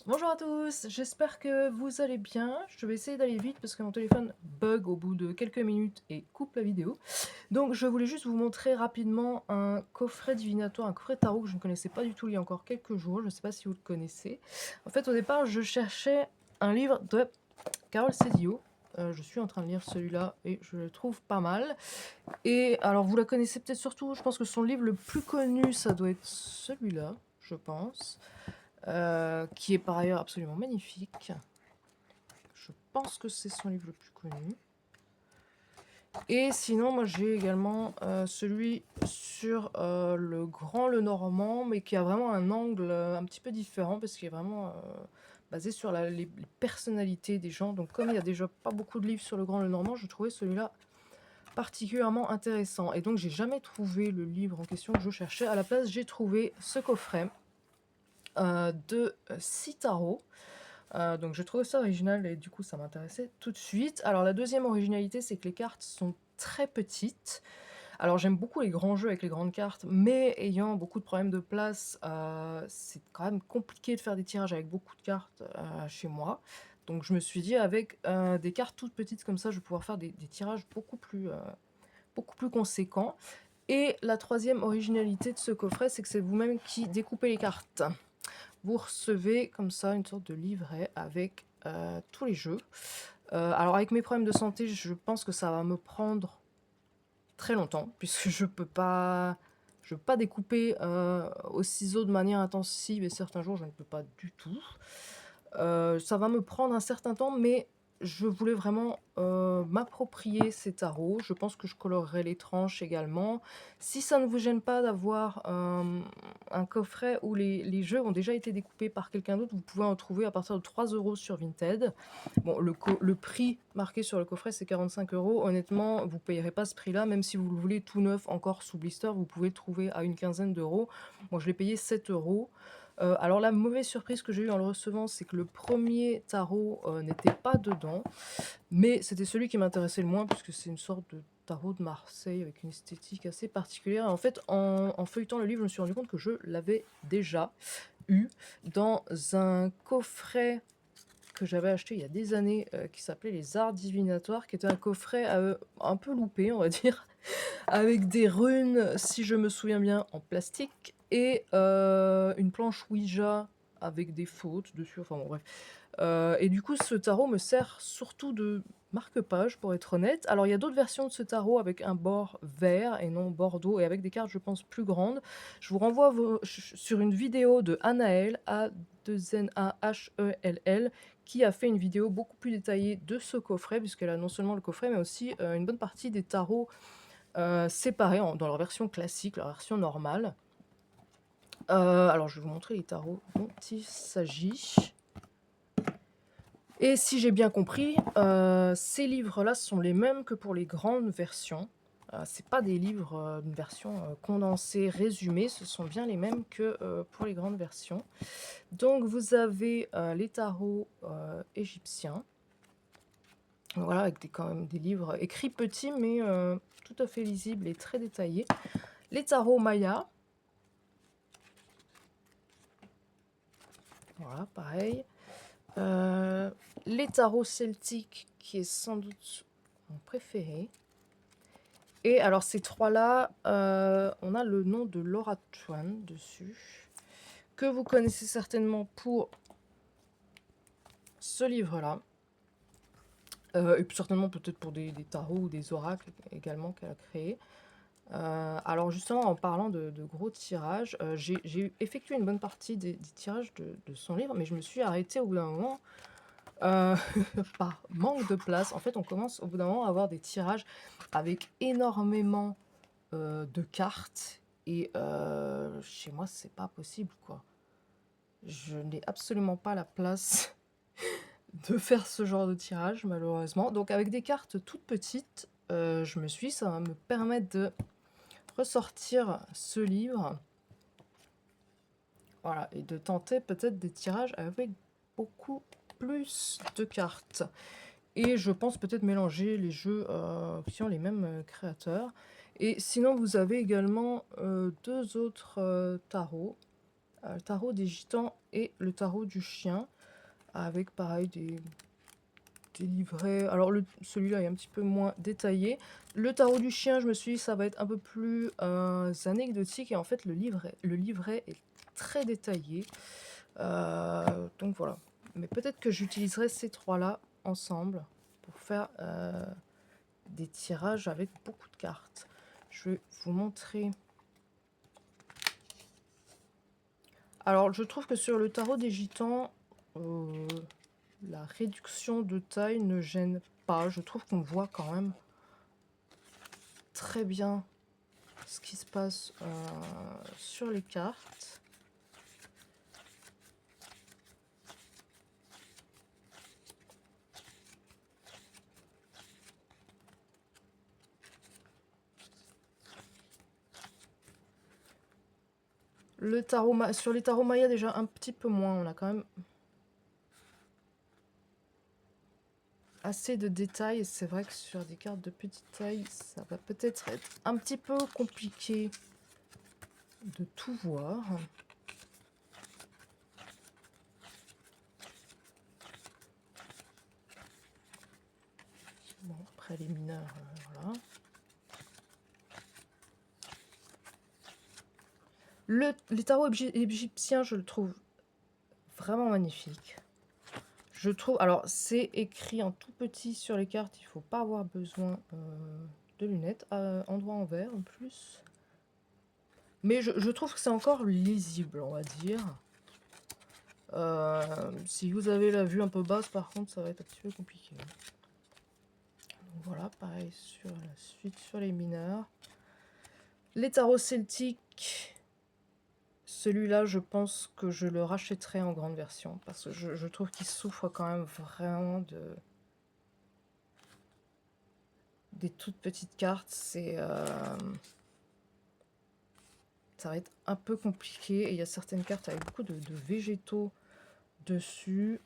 Bonjour à tous, j'espère que vous allez bien. Je vais essayer d'aller vite parce que mon téléphone bug au bout de quelques minutes et coupe la vidéo. Donc je voulais juste vous montrer rapidement un coffret divinatoire, un coffret tarot que je ne connaissais pas du tout il y a encore quelques jours. Je ne sais pas si vous le connaissez. En fait, au départ, je cherchais un livre de Carole Cézillo. Je suis en train de lire celui-là et je le trouve pas mal. Et alors, vous la connaissez peut-être surtout, je pense que son livre le plus connu, ça doit être celui-là, je pense. Qui est par ailleurs absolument magnifique. Je pense que c'est son livre le plus connu. Et sinon, moi j'ai également celui sur le Grand Lenormand, mais qui a vraiment un angle un petit peu différent, parce qu'il est vraiment basé sur les personnalités des gens. Donc comme il y a déjà pas beaucoup de livres sur le Grand Lenormand, je trouvais celui-là particulièrement intéressant. Et donc j'ai jamais trouvé le livre en question que je cherchais. À la place, j'ai trouvé ce coffret de 6 tarots. Donc je trouve ça original et du coup ça m'intéressait tout de suite. Alors la deuxième originalité, c'est que les cartes sont très petites. Alors j'aime beaucoup les grands jeux avec les grandes cartes, mais ayant beaucoup de problèmes de place, c'est quand même compliqué de faire des tirages avec beaucoup de cartes chez moi. Donc je me suis dit avec des cartes toutes petites comme ça, je vais pouvoir faire des tirages beaucoup plus conséquents. Et la troisième originalité de ce coffret, c'est que c'est vous-même qui découpez les cartes. Vous recevez comme ça une sorte de livret avec tous les jeux. Alors avec mes problèmes de santé, je pense que ça va me prendre très longtemps, puisque je peux pas découper au ciseau de manière intensive, et certains jours je ne peux pas du tout. Ça va me prendre un certain temps, mais je voulais vraiment m'approprier ces tarots. Je pense que je colorerai les tranches également. Si ça ne vous gêne pas d'avoir un coffret où les jeux ont déjà été découpés par quelqu'un d'autre, vous pouvez en trouver à partir de 3 € sur Vinted. Bon, le prix marqué sur le coffret, c'est 45 €. Honnêtement, vous ne payerez pas ce prix-là, même si vous le voulez tout neuf, encore sous blister, vous pouvez le trouver à une quinzaine d'euros. Moi, je l'ai payé 7 €. Alors la mauvaise surprise que j'ai eue en le recevant, c'est que le premier tarot n'était pas dedans, mais c'était celui qui m'intéressait le moins puisque c'est une sorte de tarot de Marseille avec une esthétique assez particulière. En fait, en feuilletant le livre, je me suis rendu compte que je l'avais déjà eu dans un coffret que j'avais acheté il y a des années, qui s'appelait Les Arts Divinatoires, qui était un coffret, un peu loupé, on va dire, avec des runes, si je me souviens bien, en plastique et une planche Ouija avec des fautes dessus, enfin bon bref. Et du coup, ce tarot me sert surtout de marque-page, pour être honnête. Alors il y a d'autres versions de ce tarot avec un bord vert et non bordeaux et avec des cartes, je pense, plus grandes. Je vous renvoie sur une vidéo de Anaël, A2NAHELL, qui a fait une vidéo beaucoup plus détaillée de ce coffret, puisqu'elle a non seulement le coffret, mais aussi une bonne partie des tarots séparés dans leur version classique, leur version normale. Alors je vais vous montrer les tarots dont il s'agit. Et si j'ai bien compris, ces livres-là sont les mêmes que pour les grandes versions. C'est pas des livres d'une version condensée, résumée, ce sont bien les mêmes que pour les grandes versions. Donc vous avez les tarots égyptiens. Voilà, avec quand même des livres écrits petits, mais tout à fait lisibles et très détaillés. Les tarots mayas. Voilà, pareil. Les tarots celtiques, qui est sans doute mon préféré. Et alors ces trois-là, on a le nom de Laura Twan dessus, que vous connaissez certainement pour ce livre-là. Et puis certainement peut-être pour des tarots ou des oracles également qu'elle a créés. Alors justement, en parlant de gros tirages, j'ai effectué une bonne partie des tirages de son livre, mais je me suis arrêtée au bout d'un moment par manque de place. En fait, on commence au bout d'un moment à avoir des tirages avec énormément de cartes et chez moi, c'est pas possible, quoi. Je n'ai absolument pas la place de faire ce genre de tirage, malheureusement. Donc avec des cartes toutes petites, je me suis dit, ça va me permettre de ressortir ce livre. Voilà, et de tenter peut-être des tirages avec beaucoup plus de cartes. Et je pense peut-être mélanger les jeux qui ont les mêmes créateurs. Et sinon, vous avez également deux autres tarots. Le tarot des gitans et le tarot du chien. avec pareil des livrets. Alors celui-là est un petit peu moins détaillé. Le tarot du chien, je me suis dit ça va être un peu plus anecdotique et en fait le livret est très détaillé. Donc voilà. Mais peut-être que j'utiliserai ces trois-là ensemble pour faire des tirages avec beaucoup de cartes. Je vais vous montrer. Alors je trouve que sur le tarot des gitans, la réduction de taille ne gêne pas. Je trouve qu'on voit quand même très bien ce qui se passe sur les cartes. Sur les tarots Maya déjà un petit peu moins, on a quand même assez de détails. C'est vrai que sur des cartes de petite taille, ça va peut-être être un petit peu compliqué de tout voir. Bon, après les mineurs, voilà. Les tarots égyptiens, je le trouve vraiment magnifique. Je trouve, alors c'est écrit en tout petit sur les cartes, il ne faut pas avoir besoin de lunettes, endroit en vert en plus. Mais je trouve que c'est encore lisible, on va dire. Si vous avez la vue un peu basse, par contre, ça va être un petit peu compliqué. Donc voilà, pareil sur la suite, sur les mineurs. Les tarots celtiques, celui-là, je pense que je le rachèterai en grande version, parce que je trouve qu'il souffre quand même vraiment des toutes petites cartes. Ça va être un peu compliqué, et il y a certaines cartes avec beaucoup de végétaux dessus.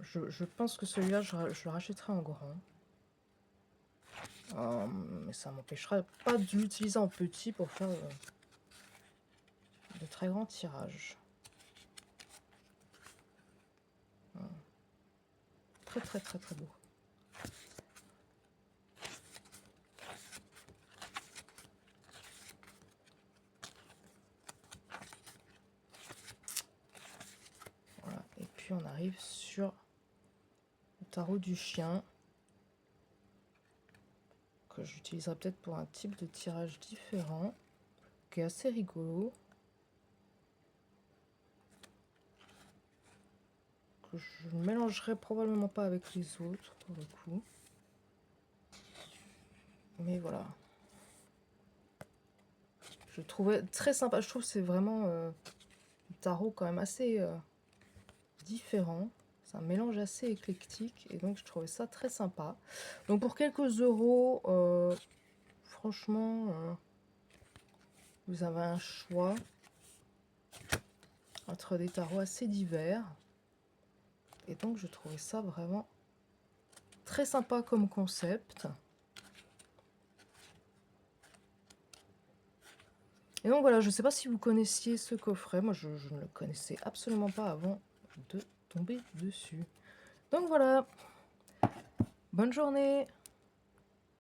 Je pense que celui-là, je le rachèterai en grand. Mais ça m'empêchera pas de l'utiliser en petit pour faire de très grands tirages. Très très très très beau. Voilà. Et puis on arrive sur le tarot du chien, que j'utiliserai peut-être pour un type de tirage différent, qui est assez rigolo, que je ne mélangerai probablement pas avec les autres pour le coup. Mais voilà. Je trouvais très sympa. Je trouve que c'est vraiment un tarot quand même assez différent. C'est un mélange assez éclectique et donc je trouvais ça très sympa. Donc pour quelques euros, franchement, vous avez un choix entre des tarots assez divers. Et donc je trouvais ça vraiment très sympa comme concept. Et donc voilà, je ne sais pas si vous connaissiez ce coffret. Moi, je ne le connaissais absolument pas avant de tomber dessus. Donc voilà, bonne journée!